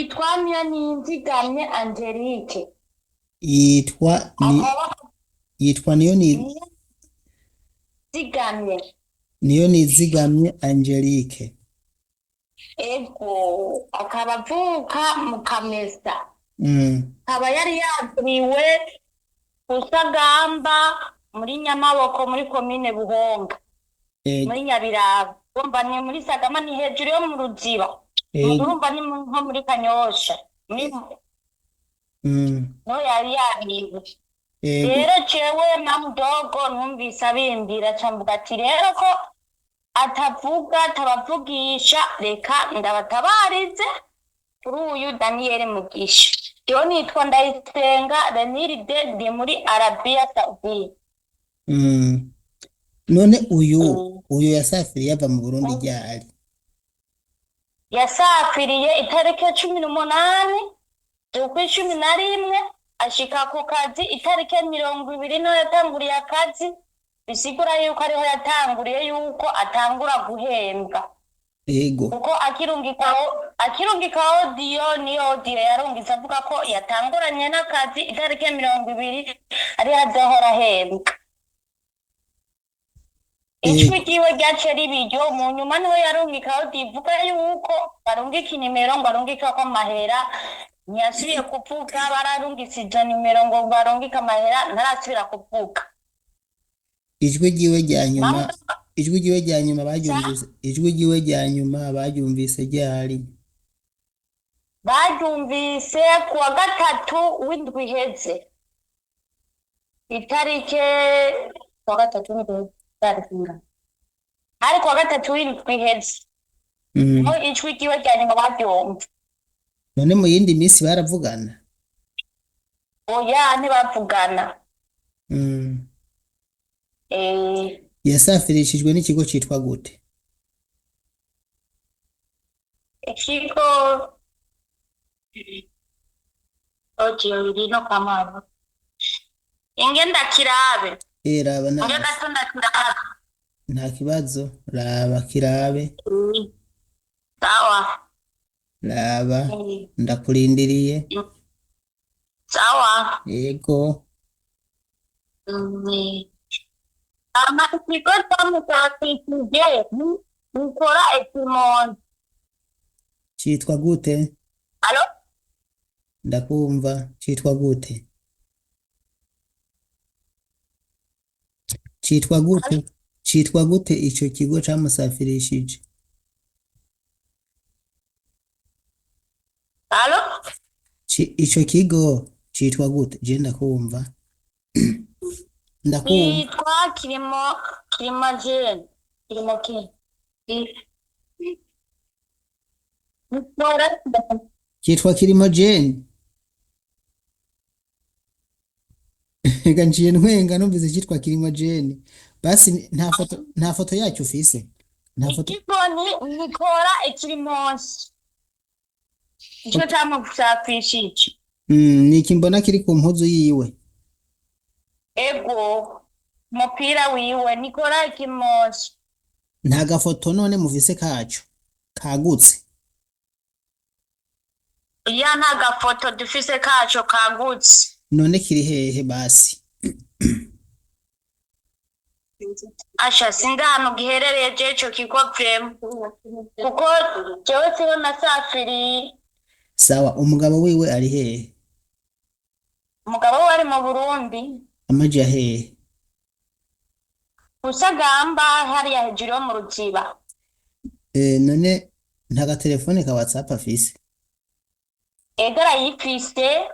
yitwa NIYOYANZIGAMYE Angelique. yitwa ni Akaba yitwa NIYOYANZIGAMYE. NIYOYANZIGAMYE Angelique. Ego akaba avuka mu Kamesa. Mm. Akaba yari yaguriwe Kusagamba muri Nyamaboko muri komine Buhonga muri Ego. Nyabiraba. Urumva ni muri Sagama ni hejuru yo mu Ruziba. Ego. Urumva ni nko muri Kanyosha. No yari yariwe. Ego. Rero cewe na mudogo numvise abimbira cambuga ati rero ko atavuga atabavugisha reka ndabatabarize kuri uyu Daniel Mugisha. Yo nitwa Ndayisenga Renilde ndi muri Arabia Saudi. None uyu yasafiriye yava mu Burundi ryari? Yasafiriye itariki 18 z'ukwa 11 ashika ku kazi itariki 20 no yatanguriye akazi, bisigura yuko ariho yatanguriye yuko atangura guhembwa. Ego. Kuko akirungika audio ni audio yarungitse avuga ko yatanguranye n'akazi itariki 20 ari azohora ahembwa. Ijwi ryiwe ryaciye ribiryo mu nyuma niho yarungika audio ivuga yuko barungika inimero ngo arungika ko amahera, ntiyasubiye kuvuga. Bararungitse izo nimero ngo barungika amahera, ntarasubira kuvuga. Ijwi ryiwe rya nyuma baryumvise ryari? Baryumvise kuwa 3 w'indwi iheze itarike kuwa 3 w'indwi ari kuwa 3 w'indwi iheze aho ijwi ryiwe rya nyuma baryumva. None mu yindi minsi baravugana? Oya, ntibavugana. Yasafirishijwe n'ikigo citwa gute? Ikigo audio birino kamaro ingenda kirabe Raba ngenda tunda kirabe nta kibazo, raba kirabe. Sawa. Raba ndakurindiriye. Sawa. Yego. Ikigo cyamutashishije ukora ekimondi. Citwa gute? Alo? Ndakumva. Citwa gute? Citwa gute ico kigo camusafirishije? Alo? Ico kigo citwa gute? Je ndakumva. Yitwa Kirimo Jane. Kirimo ki? Citwa Kirimo Jane. Ega nciye ntwenga numvise citwa Kirimo Jane. Basi nta foto yacyo ufise? Nta foto. Ikigo nikora ekirimonsi. Ico cyamugusafishije. Niki mbona kiri ku mpuzu yiwe? Ego mupira wiwe nikora ekimosi. Nta gafoto none muvise kacu kagutse? Ya nta gafoto dufise kacu kagutse. None kiri hehe basi? Asha sinda hano giherereye jeco kigo prem. Kuko jewe siho nasafiri. Sawa, umugabo wiwe ari hehe? Umugabo we ari mu Burundi. Amaje hehe? Kusagamba hariya hejuru yo mu Ruziba. None nta gatelefone ka WhatsApp afise? Egara yifise.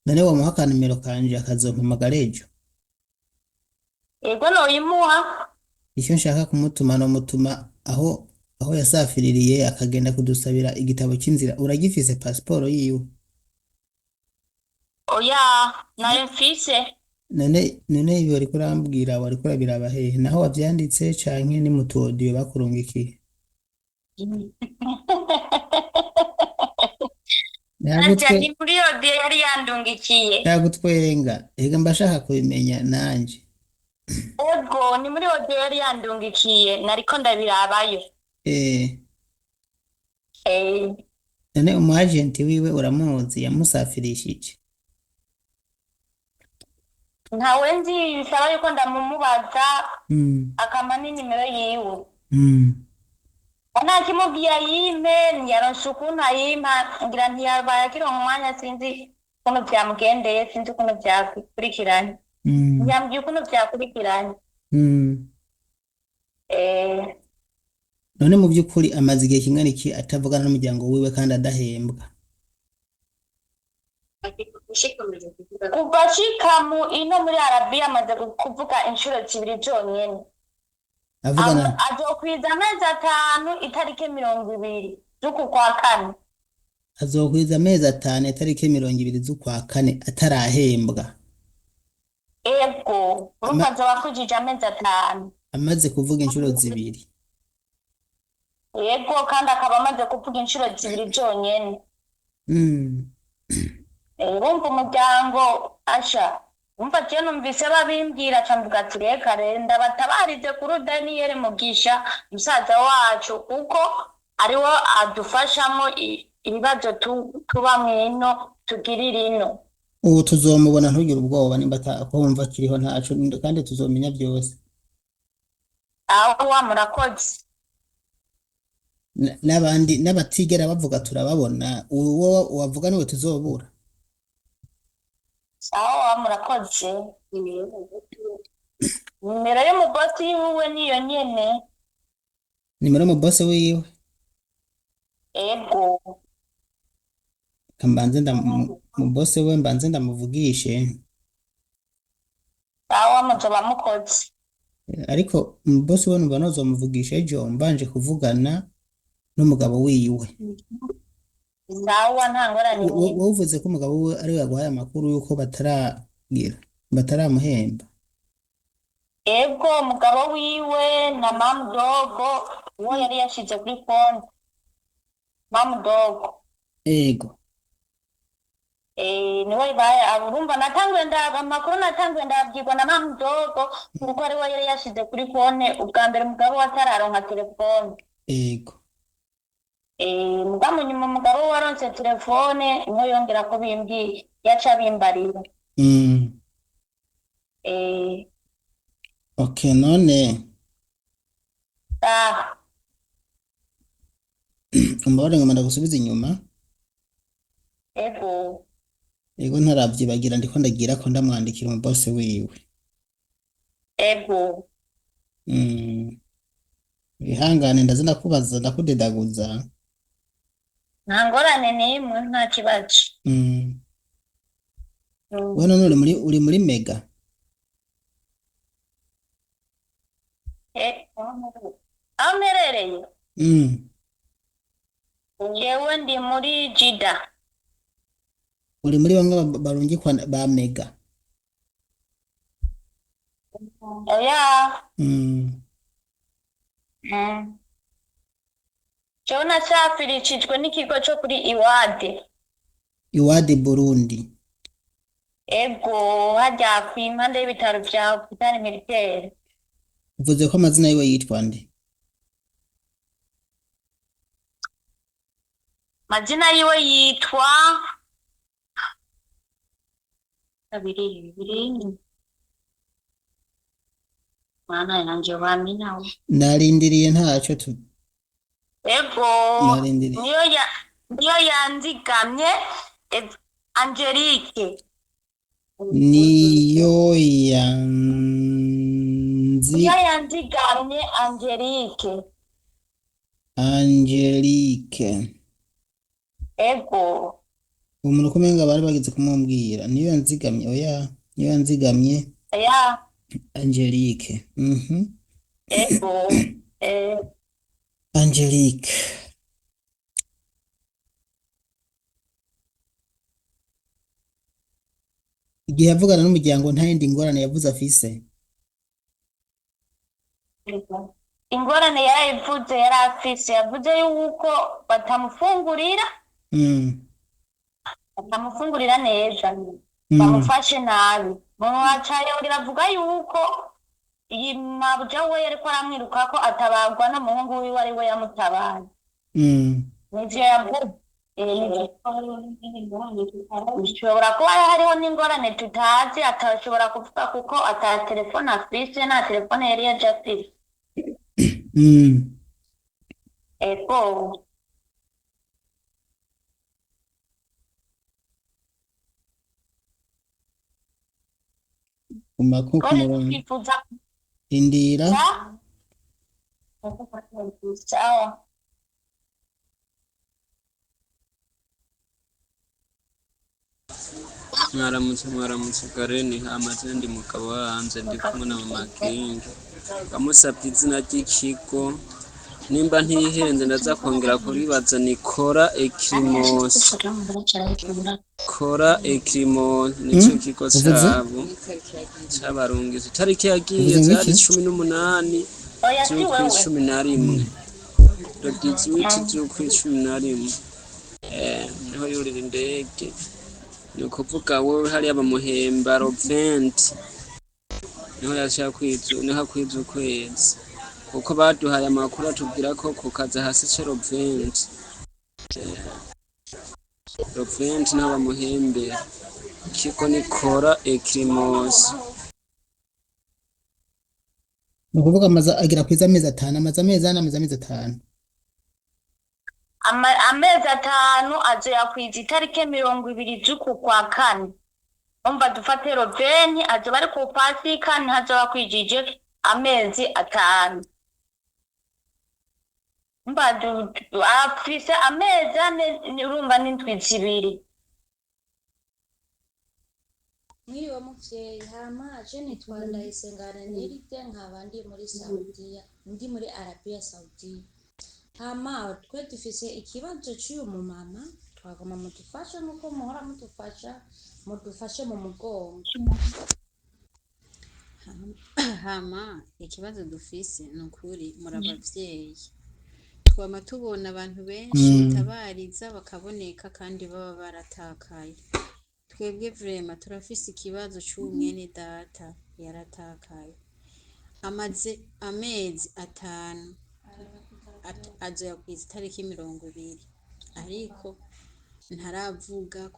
None wamuha ka nimero kanje akazompamagara ejo? Ego noyimuha. Icyo nshaka kumutuma no mutuma aho yasafiririye akagenda kudusabira igitabo cy'inzira. Uragifise passport yiwe? Oya, nayo mfise. None ibi wari kurambwira wari kurabiraba hehe? Naho wavyanditse canke ni mutu audio bakurungikiye? Ni muri audio yari yandungikiye. Yagutwenga. Ega mbashaka kubimenya nanje. Ego ni muri audio yari yandungikiye nariko ndabirabayo. eh, none umu agent wiwe uramuzi yamusafirishije? ntawe nzi, bisaba yuko ndamumubaza Mm. akama n'inimero yiwe. Mm. Nakimubwiye ayimpe ntiyaronse ukuntu ayimpa, ngira ntiyabaye akironka umwanya, sinzi ukuntu vyamugendeye, sinzi ukuntu vyakurikiranye. Mm. Ntiyambwiye ukuntu vyakurikiranye. Mm. Eh, none mu by'ukuri amaze igihe kingana iki atavugana n'umuryango wiwe kandi adahembwa? kuva ashika ino muri Arabiya amaze kuvuga inshuro zibiri zonyene. avugana Azokwiza amezi 5 itariki 20 z'uku kwa kane. azokwiza amezi 5 itariki 20 z'ukwa kane atarahembwa. Ego, urumva Ama- azoba akujije amezi 5. amaze kuvuga inshuro zibiri. Ego, kandi akaba amaze kuvuga inshuro zibiri zonyene. Mm. Urumva umuryango asha, umva je numvise babimbwira ca mvuga ati reka ndabatabarize kuri Daniel Mugisha musaza wacu, kuko ariwo adufashamo ibibazo tuba mwino tugirira ino. ubu tuzomubona ntugire ubwoba nimba akumva kiriho ntaco, kandi tuzomenya byose. Aho wa murakoze. N'abandi n'abatigera bavuga turababona, uwo wavuga niwe tuzobura. Aho wa murakoze. Nimero y'umubosi wiwe niyo nyene. nimero mu boss wiwe. Ego. Kambanze mu boss we mbanze ndamuvugishe. Aho muzoba mukoze. Ariko mu boss we numva nozomuvugisha ejo mbanje kuvugana n'umugabo wiwe. Sawa nta ngorane nyinshi. Wovuze ko umugabo we ari we yaguhaye amakuru yuko bataramuhemba. Ego, umugabo wiwe na mamudogo uwo yari yashize kuri konti. Mamudogo Ego. niwe baye urumva natanguye amakuru natanguye ndabyigwa na mamudogo, kuko ariwe yari yashize kuri konti ubwa mbere umugabo we atararonka telefone. Ego. Mugamu nyuma umugabo we waronse telefone niho yongera ko bimbwiye yaca bimbarira. Okay, none umbabare ngoma ndagusubiza inyuma. Ego. Ego ntaravyibagira, ndiko ndagira ko ndamwandikira umu boss wiwe. Ego. Ihangane ndazina kubaza ndakudedaguza. Nta ngorane n'imwe, nta kibazo. Wewe none uri muri mega? Aho mperereye? Jewe ndi muri Jida. Uri muri bamwe barungikwa ba mega? Oya. Jewe nasafirishijwe n'ikigo co kuri Iwade Burundi. Ego, hajya kw'impande y'ibitaro vya hopitali militaire. Uvuze ko amazina yiwe yitwa nde? Mazina yiwe yitwa bibiri mana yanje waminawe. Narindiriye ntaco Ego, narindiriye. niyo yanzigamye Angelique. Niyo yanzigamye Angelique. Ego. Umuntu kumenga bari bagize kumumbwira niyo yanzigamye. Oya, niyo yanzigamye. Oya. Angelique. Ego. Angelique. Igihe yavugana n'umuryango nta yindi ngorane yavuze afise? Ingorane yarayivuze yari afise, yavuze yuko batamufungurira neza, bamufashe nabi. Muwacayo riravuga yuko iyi mabuja we yariko aramwiruka ko atabagwa n'umuhungu wiwe ari we yamutabaye. nivyo yavuze. Bishobora kuba hariho n'ingorane tutazi atashobora kuvuga kuko ata telefone afise, nta telefone yari yaje afise. Ego umako ku kone murongo twifuza rindira sawa. mwaramutse Karen amaze ndi mugabo hanze ndi kumwe na mama King amusabye izina ry'ikigo nimba ntihenze ndaza kongera kuribaza ni Kora Ekrimos nico kigo cabo c'abarungizi itariki yagiye zari 18 Oya si wewe. z'ukwi 11 Rogitsi w'iki z'ukwi 11 niho yurira indege ni ukuvuga wowe hariya bamuhemba roventi niho yashaka kwiza ukwezi kuko baduhaye amakuru atubwira ko kukaza hasi ce roventi niho bamuhembera ikigo ni Kora Ekrimos ni ukuvuga amaze agira kwiza amezi 5 amaze amezi 5 Amezi 5 azoyakwiza itariki 20 z'uku kwa kane. Umva dufate roveni azoba ari ku pasika ntihazoba kwijije amezi 5. Umva afise amezi 4 urumva n'indwi 2. Mwiriwe muvyeyi hama je nitwa Ndayisengana Nirite nkaba ndi muri Saudiya ndi muri Arabia Saudiya hama twe dufise ikibazo cy'uyu mumama twagoma mudufasha nuko muhora mudufashe mu mugongo hama ikibazo dufise nukuri muri abavyeyi twama tubona abantu benshi tabariza bakaboneka kandi baba baratakaye twebwe vrema turafise ikibazo c'umwene data yaratakaye amaze amezi 5 azoyakwiza itariki 20 ariko ntaravuga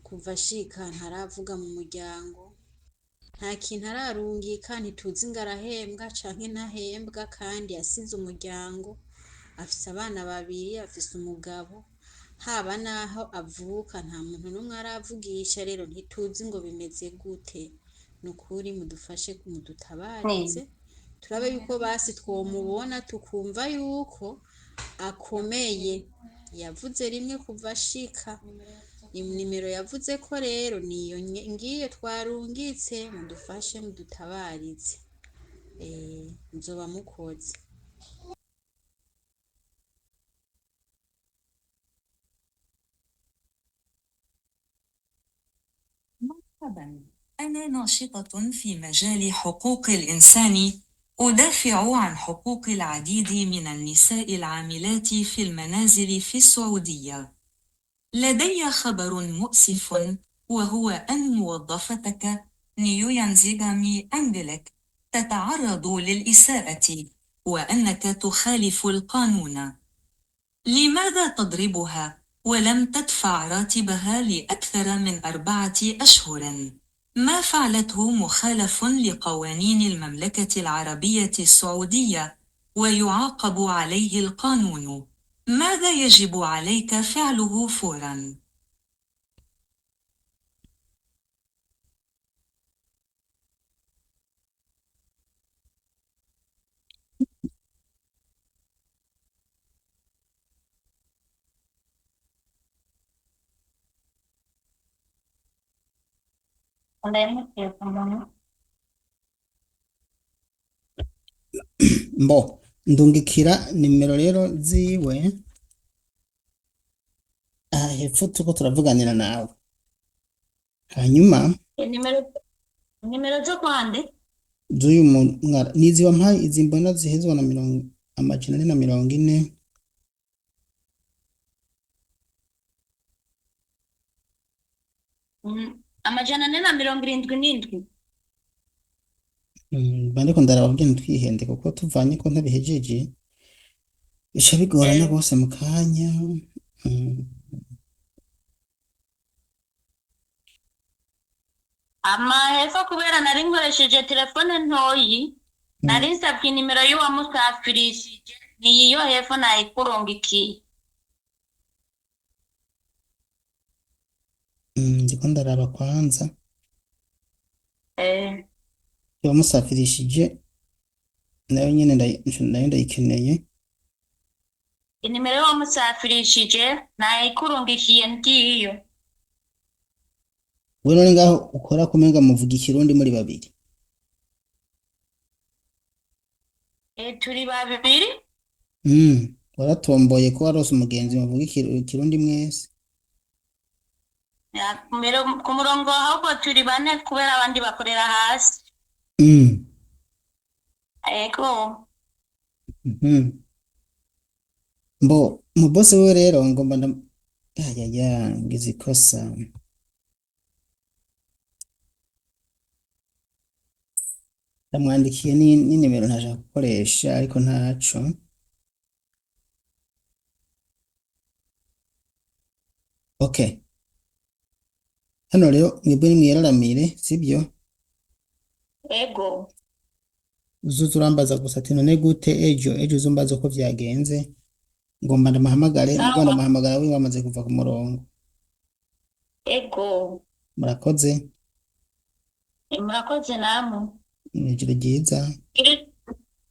kuva ashika ntaravuga mu muryango nta kintu ararungika ntituzi ngo arahembwa canke ntahembwa kandi yasize umuryango afise abana 2 afise umugabo haba naho avuka nta muntu n'umwe aravugisha rero ntituzi ngo bimeze gute nukuri mudufashe mudutabarize turabe yuko basi twomubona tukumva yuko akomeye yavuze rimwe kuva ashika nimero yavuze ko rero niyo ngiye twarungitse mudufashe mudutabarize nzoba mukoze مرحبا أنا ناشطة في مجال حقوق الإنسان أدافع عن حقوق العديد من النساء العاملات في المنازل في السعودية. لدي خبر مؤسف وهو أن موظفتك NIYOYANZIGAMYE Angelique تتعرض للإساءة وأنك تخالف القانون. لماذا تضربها ولم تدفع راتبها لأكثر من 4 أشهر؟ ما فعلته مخالف لقوانين المملكة العربية السعودية ويعاقب عليه القانون. ماذا يجب عليك فعله فوراً؟ mbo ndungikira nimero rero ziwe hepfo tuko turavuganira nawe hanyuma Nimero zo kwande z'uyu mwara nizi wampaye izi mbona zihezwa na 440 $477. bandiko ndaraba kugira ntitwihende kuko tuvanye ko ntabihejeje bica bigorana Eh, rwose mu kanya. Mm, amahefo kubera nari nkoresheje telefone ntoyi nari mm, nsabye inimero y'uwamusafirishije niyo hepfo nayikurungikiye. ndiko ndaraba kwanza Eh, yamusafirishije nayo nyene nayo ndayikeneye. inimero y'uwamusafirishije nayikurungikiye ngiyo. We none ngaho ukora kumenga muvuga ikirundi muri babiri. Turi babiri. Waratomboye ko warose umugenzi muvuga ikirundi mwese. Mbere ku murongo ahubwo turi bane kubera abandi bakorera hasi. Mm, Ego. mhm. Mbo mu boss we rero ngomba ya ngize ikosa. Ndamwandikiye ni nimero ntashaka gukoresha ariko ntaco. Okay. Hano rero mwebwe nimwiraramire sibyo? Ego. Uzuza urambaza gusa ati none gute ejo uzumbaza uko vyagenze. Ngomba ndamuhamagare Sawa. ngomba ndamuhamagara we wamaze kuva ku murongo. Ego. Murakoze. Murakoze namwe. Ijoro ryiza.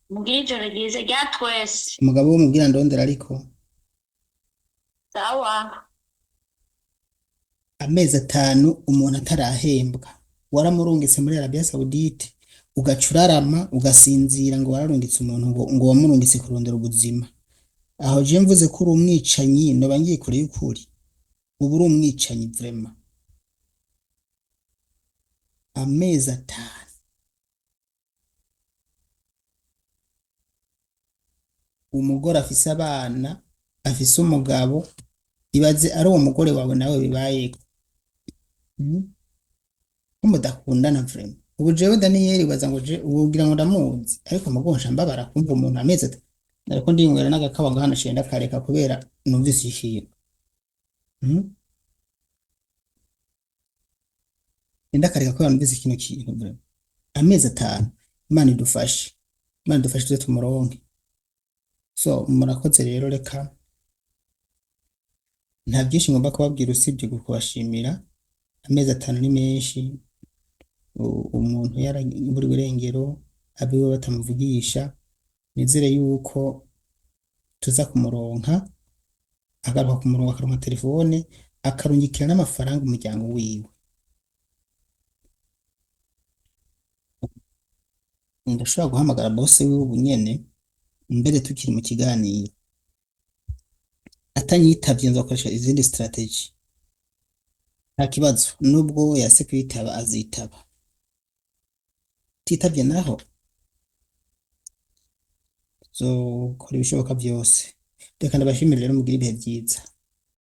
Mugire ijoro ryiza rya twese. Umugabo wo mubwira ndondera ariko Sawa. amezi 5 umuntu atarahembwa waramurungitse muri Arabia Saudite ugacurarama ugasinzira ngo wararungitse umuntu ngo wamurungitse kurondera ubuzima. Aho je mvuze ko uri umwicanyi noba ngiye kure y'ukuri. Ubu uri umwicanyi vraiment. Amezi 5 umugore afise abana afise umugabo ibaze ari uwo mugore wawe nawe bibaye ko mudakundana vraiment. Ubu jewe Daniel baza ngo je ugira ngo ndamuzi ariko mugonsha mbabara kumva umuntu amezi 5 nariko ndinywera n'agakaba ngo hano shenda kareka kubera numvise ikintu. Enda kareka ko numvise ikintu vraiment. Amezi 5 Imana idufashe tuze tumuronke. So murakoze rero reka nta byinshi ngomba kubabwira usibye kubashimira. Amezi 5 ni menshi. Umuntu buri burengero abiwe batamuvugisha. Nizere yuko tuza kumuronka agaruka kumuronka akaronka telefone akarungikira n'amafaranga umuryango wiwe. Ndashobora guhamagara boss wiwe ubu nyene mbere tukiri mu kiganiro atanyitavye nzokoresha izindi strategy. Nta kibazo nubwo yase kwitaba azitaba titavye naho kora ibishoboka byose. Reka ndabashimire rero mugire ibihe byiza.